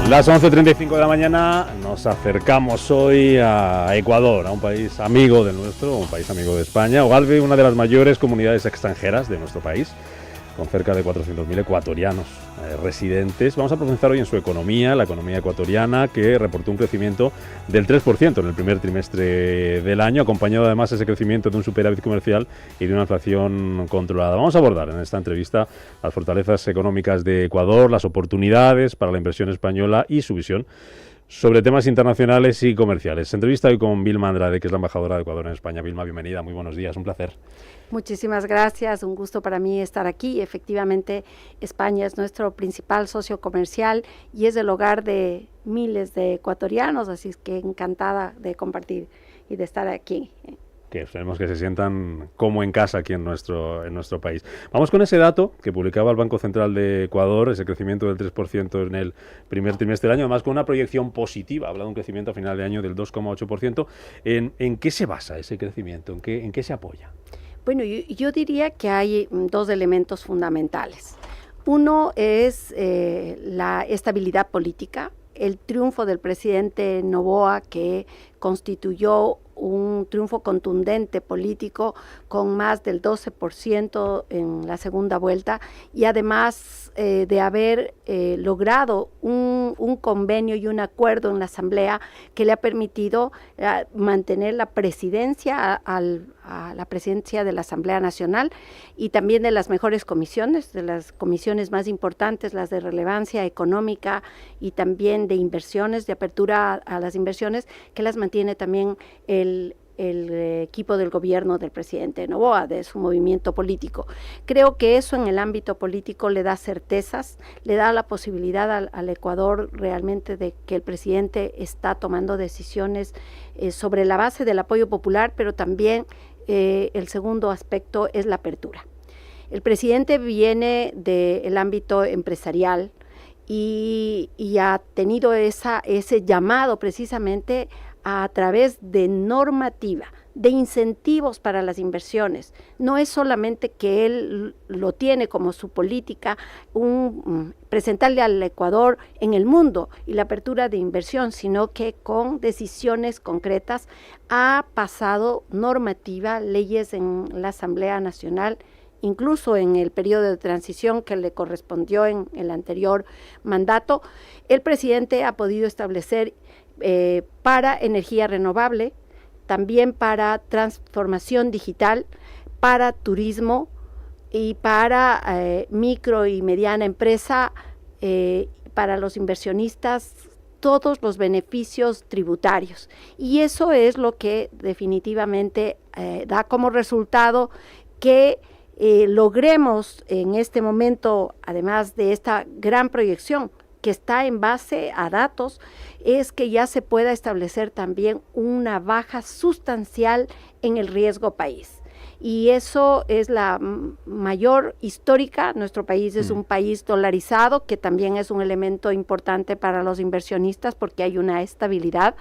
Las 11:35 de la mañana nos acercamos hoy a Ecuador, a un país amigo del nuestro, un país amigo de España. Ogalve, una de las mayores comunidades extranjeras de nuestro país, con cerca de 400.000 ecuatorianos residentes. Vamos a profundizar hoy en su economía, la economía ecuatoriana, que reportó un crecimiento del 3% en el primer trimestre del año, acompañado además ese crecimiento de un superávit comercial y de una inflación controlada. Vamos a abordar en esta entrevista las fortalezas económicas de Ecuador, las oportunidades para la inversión española y su visión sobre temas internacionales y comerciales. Entrevista hoy con Vilma Andrade, que es la embajadora de Ecuador en España. Vilma, bienvenida, muy buenos días, un placer. Muchísimas gracias, un gusto para mí estar aquí. Efectivamente, España es nuestro principal socio comercial y es el hogar de miles de ecuatorianos, así es que encantada de compartir y de estar aquí. Que esperemos que se sientan como en casa aquí en nuestro país. Vamos con ese dato que publicaba el Banco Central de Ecuador, ese crecimiento del 3% en el primer trimestre del año, además con una proyección positiva, habla de un crecimiento a final de año del 2,8%. ¿En qué se basa ese crecimiento? ¿En qué se apoya? Bueno, yo diría que hay dos elementos fundamentales. Uno es la estabilidad política, el triunfo del presidente Noboa, que constituyó un triunfo contundente político con más del 12% en la segunda vuelta, y además de haber logrado un convenio y un acuerdo en la Asamblea que le ha permitido mantener la presidencia a la presidencia de la Asamblea Nacional y también de las mejores comisiones, de las comisiones más importantes, las de relevancia económica y también de inversiones, de apertura a las inversiones, que las mantiene también el equipo del gobierno del presidente Noboa, de su movimiento político. Creo que eso en el ámbito político le da certezas, le da la posibilidad al Ecuador realmente de que el presidente está tomando decisiones sobre la base del apoyo popular, pero también el segundo aspecto es la apertura. El presidente viene del ámbito empresarial y ha tenido ese llamado precisamente a través de normativa, de incentivos para las inversiones. No es solamente que él lo tiene como su política, presentarle al Ecuador en el mundo y la apertura de inversión, sino que con decisiones concretas ha pasado normativa, leyes en la Asamblea Nacional, incluso en el periodo de transición que le correspondió en el anterior mandato. El presidente ha podido establecer para energía renovable, también para transformación digital, para turismo y para micro y mediana empresa, para los inversionistas, todos los beneficios tributarios. Y eso es lo que definitivamente da como resultado que logremos en este momento, además de esta gran proyección, que está en base a datos, es que ya se pueda establecer también una baja sustancial en el riesgo país. Y eso es la mayor histórica. Nuestro país es un país dolarizado, que también es un elemento importante para los inversionistas porque hay una estabilidad.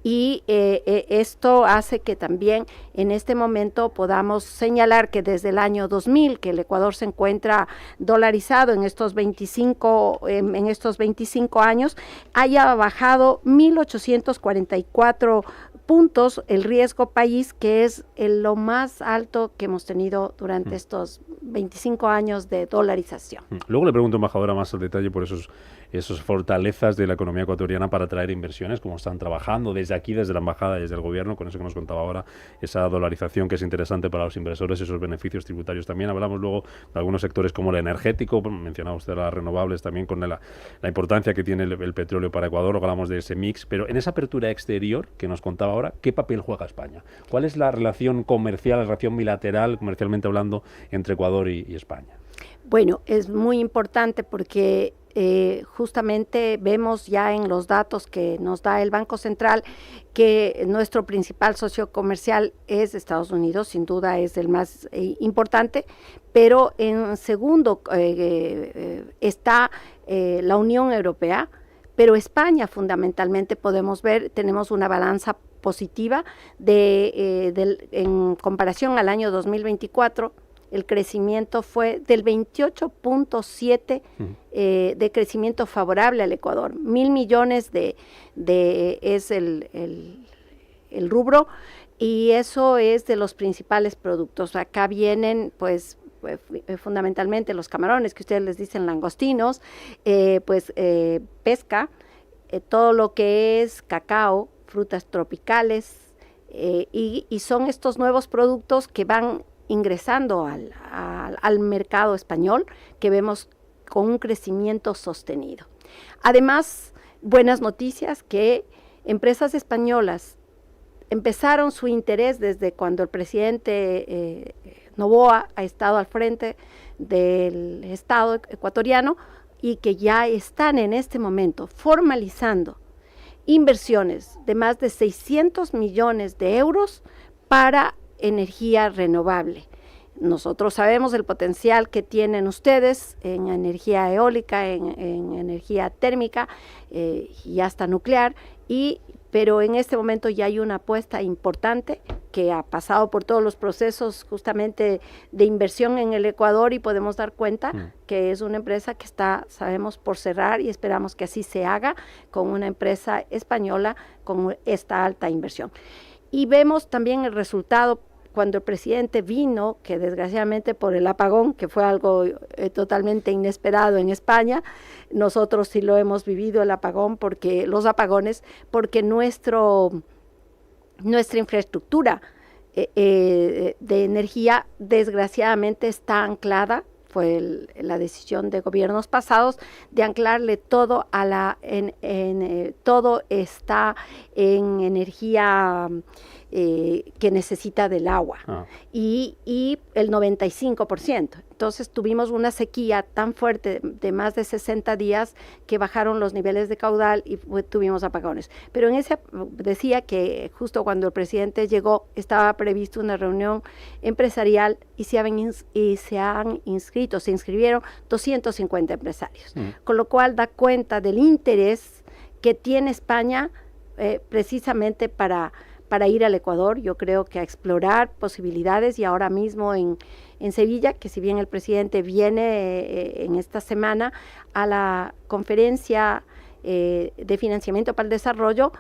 Y esto hace que también en este momento podamos señalar que desde el año 2000, que el Ecuador se encuentra dolarizado en estos 25 años, haya bajado 1.844 puntos el riesgo país, que es lo más alto que hemos tenido durante estos 25 años de dolarización. Luego le pregunto, embajadora, más al detalle por esas fortalezas de la economía ecuatoriana para atraer inversiones, cómo están trabajando desde aquí, desde la embajada, desde el gobierno, con eso que nos contaba ahora, esa dolarización que es interesante para los inversores, esos beneficios tributarios. También hablamos luego de algunos sectores como el energético, mencionaba usted las renovables, también con la importancia que tiene el petróleo para Ecuador, hablamos de ese mix, pero en esa apertura exterior que nos contaba ahora, ¿qué papel juega España? ¿Cuál es la relación comercial, la relación bilateral, comercialmente hablando, entre Ecuador y España? Bueno, es muy importante porque justamente vemos ya en los datos que nos da el Banco Central que nuestro principal socio comercial es Estados Unidos, sin duda es el más importante, pero en segundo está la Unión Europea, pero España fundamentalmente podemos ver, tenemos una balanza positiva en comparación al año 2024. el crecimiento fue del 28.7 de crecimiento favorable al Ecuador. 1.000 millones es el rubro, y eso es de los principales productos. Acá vienen, pues, fundamentalmente los camarones, que ustedes les dicen langostinos, pesca, todo lo que es cacao, frutas tropicales, y son estos nuevos productos que van ingresando al mercado español, que vemos con un crecimiento sostenido. Además, buenas noticias, que empresas españolas empezaron su interés desde cuando el presidente Noboa ha estado al frente del Estado ecuatoriano, y que ya están en este momento formalizando inversiones de más de 600 millones de euros para energía renovable. Nosotros sabemos el potencial que tienen ustedes en energía eólica, en energía térmica y hasta nuclear, pero en este momento ya hay una apuesta importante que ha pasado por todos los procesos justamente de inversión en el Ecuador, y podemos dar cuenta que es una empresa que está, sabemos, por cerrar, y esperamos que así se haga con una empresa española con esta alta inversión. Y vemos también el resultado cuando el presidente vino, que desgraciadamente por el apagón, que fue algo totalmente inesperado en España, nosotros sí lo hemos vivido, el apagón, porque nuestra infraestructura de energía desgraciadamente está anclada. Fue la decisión de gobiernos pasados de anclarle todo todo está en energía que necesita del agua, y el 95%. Entonces tuvimos una sequía tan fuerte de más de 60 días que bajaron los niveles de caudal y tuvimos apagones. Pero decía que justo cuando el presidente llegó estaba previsto una reunión empresarial, y se inscribieron 250 empresarios, con lo cual da cuenta del interés que tiene España precisamente para ir al Ecuador. Yo creo que a explorar posibilidades, y ahora mismo en Sevilla, que si bien el presidente viene en esta semana a la conferencia de financiamiento para el desarrollo,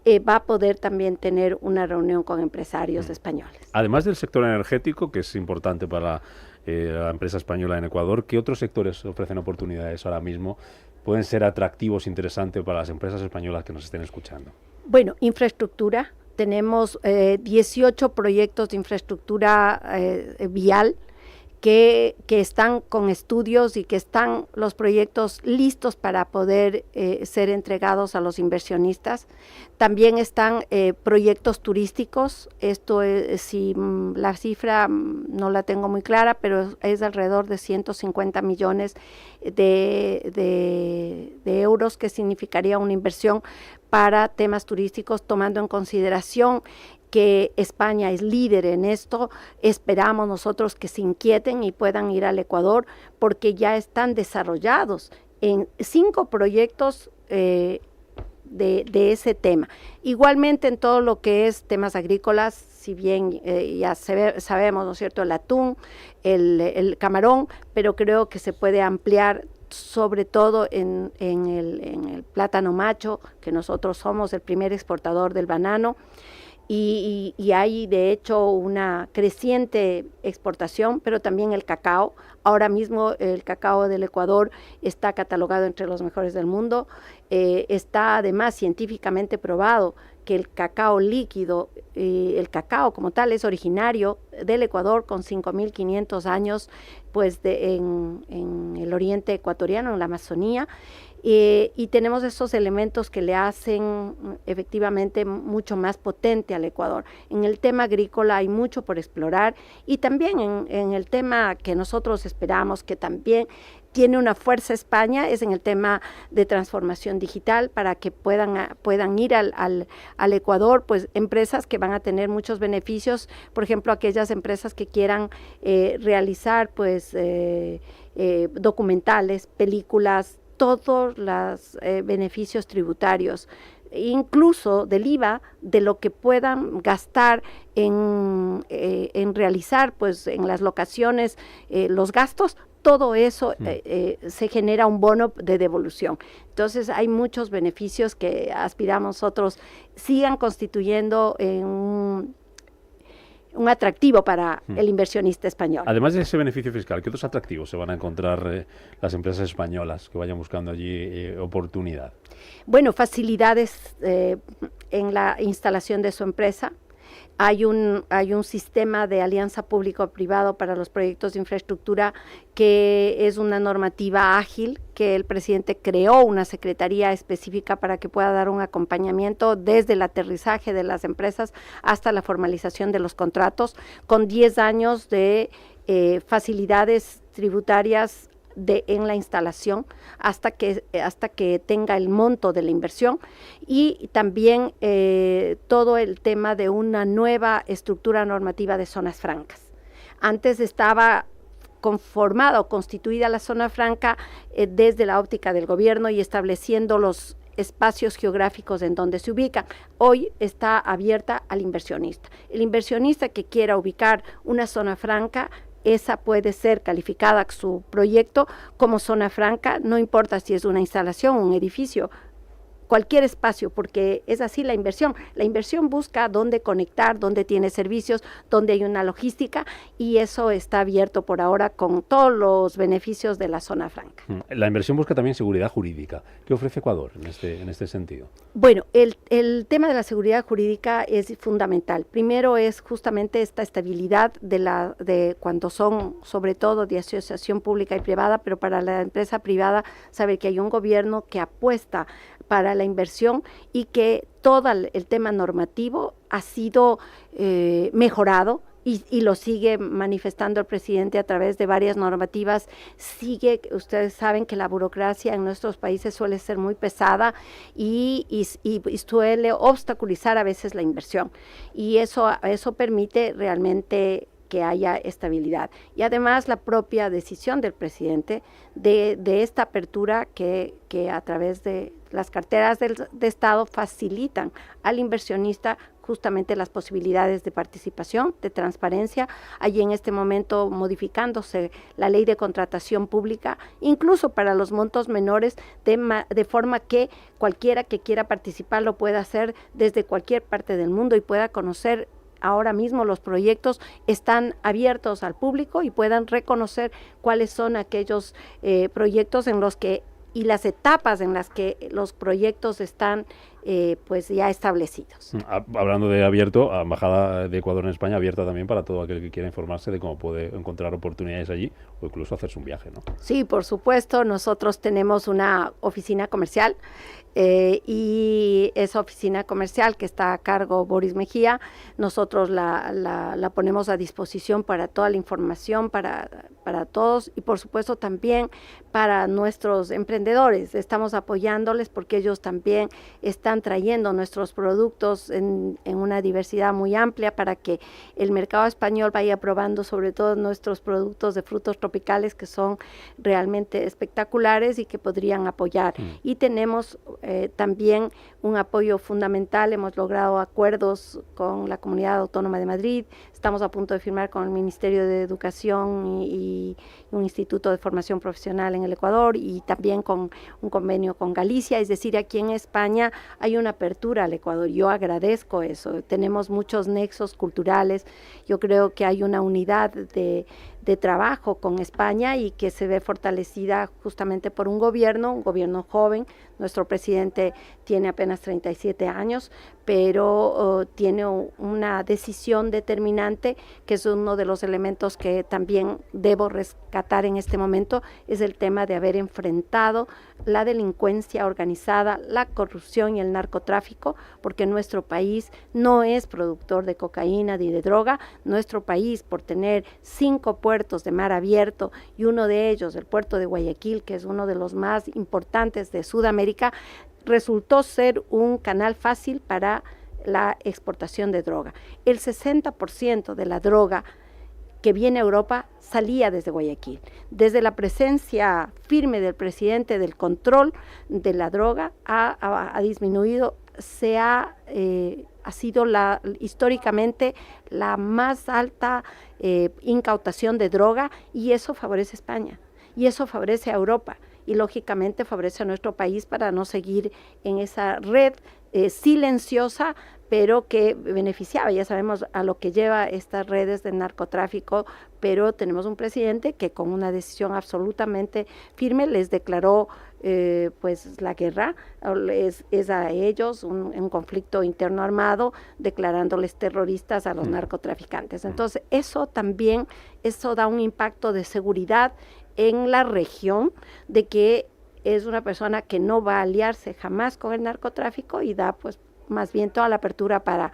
va a poder también tener una reunión con empresarios españoles. Además del sector energético, que es importante para la empresa española en Ecuador, ¿qué otros sectores ofrecen oportunidades ahora mismo? ¿Pueden ser atractivos, interesantes para las empresas españolas que nos estén escuchando? Bueno, infraestructura. Tenemos 18 proyectos de infraestructura vial que están con estudios, y que están los proyectos listos para poder ser entregados a los inversionistas. También están proyectos turísticos. Esto si la cifra no la tengo muy clara, pero es alrededor de 150 millones de euros, que significaría una inversión para temas turísticos, tomando en consideración que España es líder en esto. Esperamos nosotros que se inquieten y puedan ir al Ecuador, porque ya están desarrollados en 5 proyectos de ese tema. Igualmente en todo lo que es temas agrícolas, si bien ya sabemos, ¿no es cierto?, el atún, el camarón, pero creo que se puede ampliar sobre todo en el plátano macho, que nosotros somos el primer exportador del banano, y hay de hecho una creciente exportación, pero también el cacao. Ahora mismo el cacao del Ecuador está catalogado entre los mejores del mundo. Está además científicamente probado que el cacao líquido, el cacao como tal, es originario del Ecuador, con 5.500 años pues en el oriente ecuatoriano, en la Amazonía. Y tenemos esos elementos que le hacen efectivamente mucho más potente al Ecuador. En el tema agrícola hay mucho por explorar, y también en el tema que nosotros esperamos que también tiene una fuerza España, es en el tema de transformación digital, para que puedan ir al Ecuador, pues empresas que van a tener muchos beneficios, por ejemplo, aquellas empresas que quieran realizar pues documentales, películas, todos los beneficios tributarios incluso del IVA, de lo que puedan gastar en realizar pues en las locaciones los gastos. Todo eso se genera un bono de devolución. Entonces hay muchos beneficios que aspiramos nosotros sigan constituyendo un atractivo para el inversionista español. Además de ese beneficio fiscal, ¿qué otros atractivos se van a encontrar las empresas españolas que vayan buscando allí oportunidad? Bueno, facilidades en la instalación de su empresa. Hay un sistema de alianza público-privado para los proyectos de infraestructura que es una normativa ágil, que el presidente creó una secretaría específica para que pueda dar un acompañamiento desde el aterrizaje de las empresas hasta la formalización de los contratos, con 10 años de facilidades tributarias en la instalación hasta que tenga el monto de la inversión, y también todo el tema de una nueva estructura normativa de zonas francas. Antes estaba conformada o constituida la zona franca desde la óptica del gobierno y estableciendo los espacios geográficos en donde se ubican. Hoy está abierta al inversionista. El inversionista que quiera ubicar una zona franca, esa puede ser calificada su proyecto como zona franca, no importa si es una instalación, un edificio, cualquier espacio, porque es así la inversión. La inversión busca dónde conectar, dónde tiene servicios, dónde hay una logística, y eso está abierto por ahora con todos los beneficios de la zona franca. La inversión busca también seguridad jurídica. ¿Qué ofrece Ecuador en este sentido? Bueno, el tema de la seguridad jurídica es fundamental. Primero es justamente esta estabilidad de cuando son, sobre todo, de asociación pública y privada, pero para la empresa privada, saber que hay un gobierno que apuesta para la inversión y que todo el tema normativo ha sido mejorado y lo sigue manifestando el presidente a través de varias normativas. Ustedes saben que la burocracia en nuestros países suele ser muy pesada y suele obstaculizar a veces la inversión, y eso permite realmente que haya estabilidad. Y además la propia decisión del presidente de esta apertura que a través de las carteras de Estado facilitan al inversionista justamente las posibilidades de participación, de transparencia. Hay en este momento modificándose la ley de contratación pública, incluso para los montos menores, de forma que cualquiera que quiera participar lo pueda hacer desde cualquier parte del mundo y pueda conocer. Ahora mismo los proyectos están abiertos al público y puedan reconocer cuáles son aquellos proyectos en los que y las etapas en las que los proyectos están pues ya establecidos. Hablando de abierto, la Embajada de Ecuador en España abierta también para todo aquel que quiera informarse de cómo puede encontrar oportunidades allí o incluso hacerse un viaje, ¿no? Sí, por supuesto. Nosotros tenemos una oficina comercial y esa oficina comercial que está a cargo Boris Mejía, nosotros la ponemos a disposición para toda la información, para todos, y por supuesto también para nuestros emprendedores. Estamos apoyándoles porque ellos también están trayendo nuestros productos en una diversidad muy amplia para que el mercado español vaya probando sobre todo nuestros productos de frutos tropicales que son realmente espectaculares y que podrían apoyar. Y tenemos también un apoyo fundamental. Hemos logrado acuerdos con la Comunidad Autónoma de Madrid, estamos a punto de firmar con el Ministerio de Educación y un Instituto de Formación Profesional en el Ecuador, y también con un convenio con Galicia. Es decir, aquí en España hay una apertura al Ecuador. Yo agradezco eso. Tenemos muchos nexos culturales. Yo creo que hay una unidad de trabajo con España y que se ve fortalecida justamente por un gobierno joven. Nuestro presidente tiene apenas 37 años, pero tiene una decisión determinante, que es uno de los elementos que también debo rescatar en este momento, es el tema de haber enfrentado la delincuencia organizada, la corrupción y el narcotráfico, porque nuestro país no es productor de cocaína ni de droga. Nuestro país, por tener 5 puertos de mar abierto, y uno de ellos, el puerto de Guayaquil, que es uno de los más importantes de Sudamérica, resultó ser un canal fácil para la exportación de droga. El 60% de la droga que viene a Europa salía desde Guayaquil. Desde la presencia firme del presidente del control de la droga ha disminuido ha sido históricamente la más alta incautación de droga, y eso favorece a España, y eso favorece a Europa, y lógicamente favorece a nuestro país para no seguir en esa red silenciosa, pero que beneficiaba. Ya sabemos a lo que lleva estas redes de narcotráfico, pero tenemos un presidente que con una decisión absolutamente firme les declaró pues la guerra, es a ellos un conflicto interno armado, declarándoles terroristas a los narcotraficantes. Entonces eso da un impacto de seguridad en la región, de que es una persona que no va a aliarse jamás con el narcotráfico, y da pues más bien toda la apertura para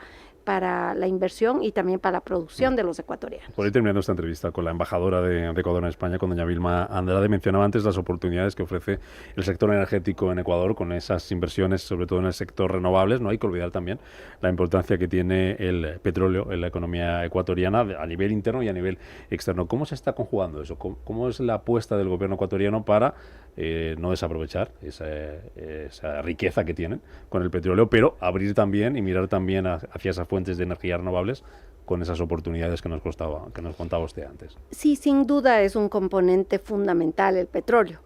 la inversión y también para la producción de los ecuatorianos. Por ir terminando esta entrevista con la embajadora de Ecuador en España, con doña Vilma Andrade, mencionaba antes las oportunidades que ofrece el sector energético en Ecuador con esas inversiones, sobre todo en el sector renovables. No hay que olvidar también la importancia que tiene el petróleo en la economía ecuatoriana a nivel interno y a nivel externo. ¿Cómo se está conjugando eso? ¿Cómo es la apuesta del gobierno ecuatoriano para no desaprovechar esa riqueza que tienen con el petróleo, pero abrir también y mirar también hacia esas fuentes de energía renovables con esas oportunidades que nos contaba usted antes? Sí, sin duda es un componente fundamental el petróleo.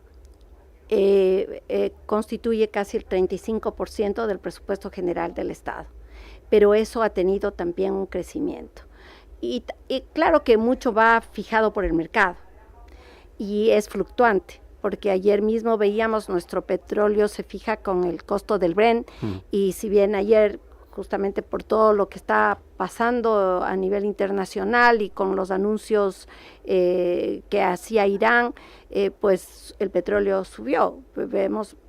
Constituye casi el 35% del presupuesto general del Estado, pero eso ha tenido también un crecimiento. Y claro que mucho va fijado por el mercado y es fluctuante, porque ayer mismo veíamos nuestro petróleo se fija con el costo del Brent, y si bien ayer, justamente por todo lo que está pasando a nivel internacional y con los anuncios que hacía Irán, pues el petróleo subió,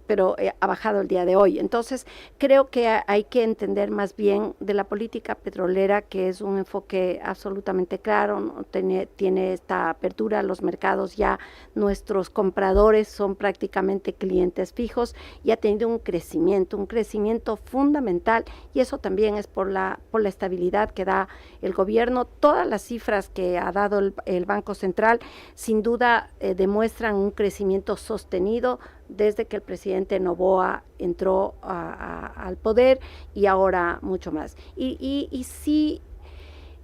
pero ha bajado el día de hoy. Entonces, creo que hay que entender más bien de la política petrolera, que es un enfoque absolutamente claro, ¿no? Tiene esta apertura a los mercados, ya nuestros compradores son prácticamente clientes fijos, y ha tenido un crecimiento fundamental, y eso también es por la estabilidad que da el gobierno. Todas las cifras que ha dado el Banco Central, sin duda, demuestran un crecimiento sostenido desde que el presidente Noboa entró al poder, y ahora mucho más. Y sí,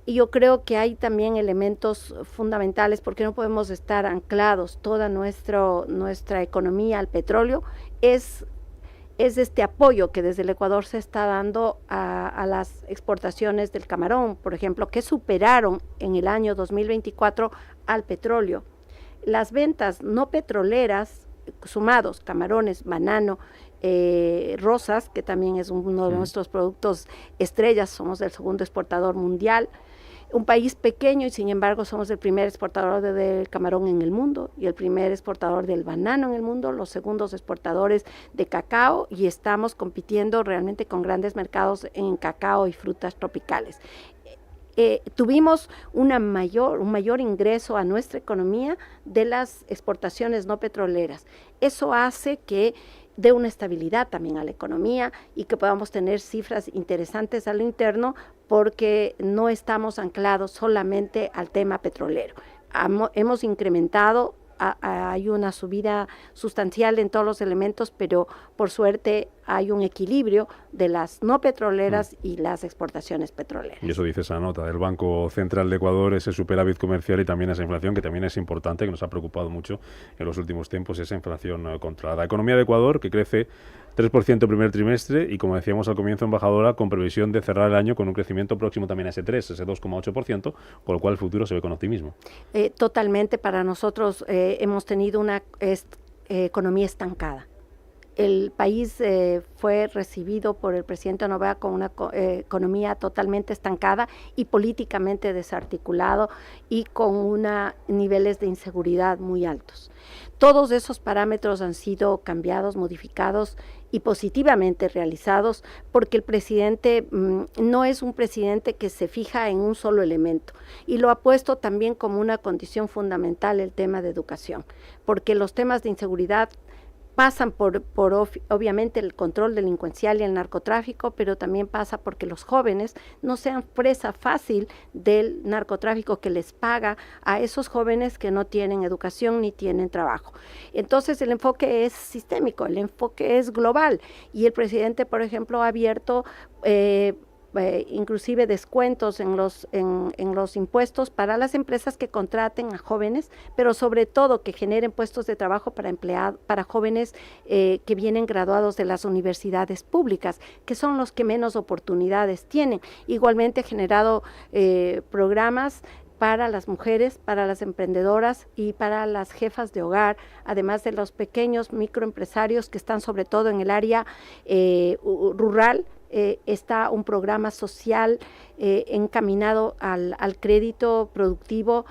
yo creo que hay también elementos fundamentales, porque no podemos estar anclados toda nuestra economía al petróleo. Es este apoyo que desde el Ecuador se está dando a las exportaciones del camarón, por ejemplo, que superaron en el año 2024 al petróleo. Las ventas no petroleras, sumados camarones, banano, rosas, que también es uno de nuestros productos estrellas, somos el segundo exportador mundial, un país pequeño, y sin embargo somos el primer exportador del camarón en el mundo y el primer exportador del banano en el mundo, los segundos exportadores de cacao, y estamos compitiendo realmente con grandes mercados en cacao y frutas tropicales. Tuvimos un mayor ingreso a nuestra economía de las exportaciones no petroleras. Eso hace que dé una estabilidad también a la economía y que podamos tener cifras interesantes a lo interno, porque no estamos anclados solamente al tema petrolero. Hemos incrementado, hay una subida sustancial en todos los elementos, pero por suerte hay un equilibrio de las no petroleras y las exportaciones petroleras. Y eso dice esa nota del Banco Central de Ecuador, ese superávit comercial y también esa inflación, que también es importante, que nos ha preocupado mucho en los últimos tiempos, esa inflación controlada. Economía de Ecuador, que crece 3% primer trimestre y, como decíamos al comienzo, embajadora, con previsión de cerrar el año con un crecimiento próximo también a ese 2,8%, con lo cual el futuro se ve con optimismo. Totalmente. Para nosotros hemos tenido una economía estancada. El país fue recibido por el presidente Noboa con una economía totalmente estancada y políticamente desarticulado, y con niveles de inseguridad muy altos. Todos esos parámetros han sido cambiados, modificados y positivamente realizados, porque el presidente no es un presidente que se fija en un solo elemento, y lo ha puesto también como una condición fundamental el tema de educación, porque los temas de inseguridad pasan por obviamente el control delincuencial y el narcotráfico, pero también pasa porque los jóvenes no sean presa fácil del narcotráfico que les paga a esos jóvenes que no tienen educación ni tienen trabajo. Entonces el enfoque es sistémico, el enfoque es global, y el presidente, por ejemplo, ha abierto inclusive descuentos en los impuestos para las empresas que contraten a jóvenes, pero sobre todo que generen puestos de trabajo para jóvenes que vienen graduados de las universidades públicas, que son los que menos oportunidades tienen. Igualmente ha generado programas para las mujeres, para las emprendedoras y para las jefas de hogar, además de los pequeños microempresarios que están sobre todo en el área rural. Está un programa social encaminado al crédito productivo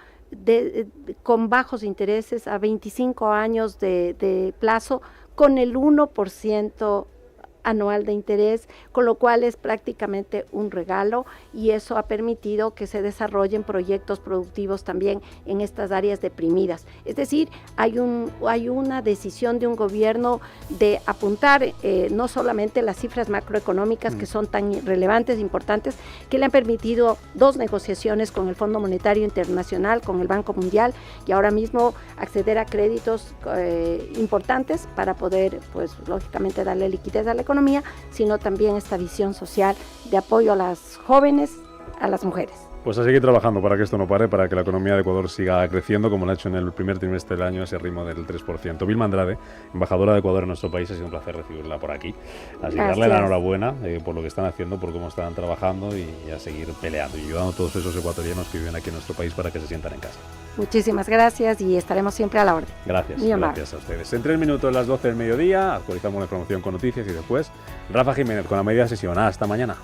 con bajos intereses a 25 años de plazo, con el 1% anual de interés, con lo cual es prácticamente un regalo, y eso ha permitido que se desarrollen proyectos productivos también en estas áreas deprimidas. Es decir, hay una decisión de un gobierno de apuntar no solamente las cifras macroeconómicas que son tan relevantes, importantes, que le han permitido 2 negociaciones con el Fondo Monetario Internacional, con el Banco Mundial, y ahora mismo acceder a créditos importantes para poder, pues lógicamente, darle liquidez a la economía, sino también esta visión social de apoyo a las jóvenes, a las mujeres. Pues a seguir trabajando para que esto no pare, para que la economía de Ecuador siga creciendo, como lo ha hecho en el primer trimestre del año, ese ritmo del 3%. Vilma Andrade, embajadora de Ecuador en nuestro país, ha sido un placer recibirla por aquí. Así que darle la enhorabuena por lo que están haciendo, por cómo están trabajando, y a seguir peleando y ayudando a todos esos ecuatorianos que viven aquí en nuestro país para que se sientan en casa. Muchísimas gracias y estaremos siempre a la orden. Gracias a ustedes. En 3 minutos, las 12 del mediodía, actualizamos la información con noticias y después Rafa Jiménez con la media sesión. Hasta mañana.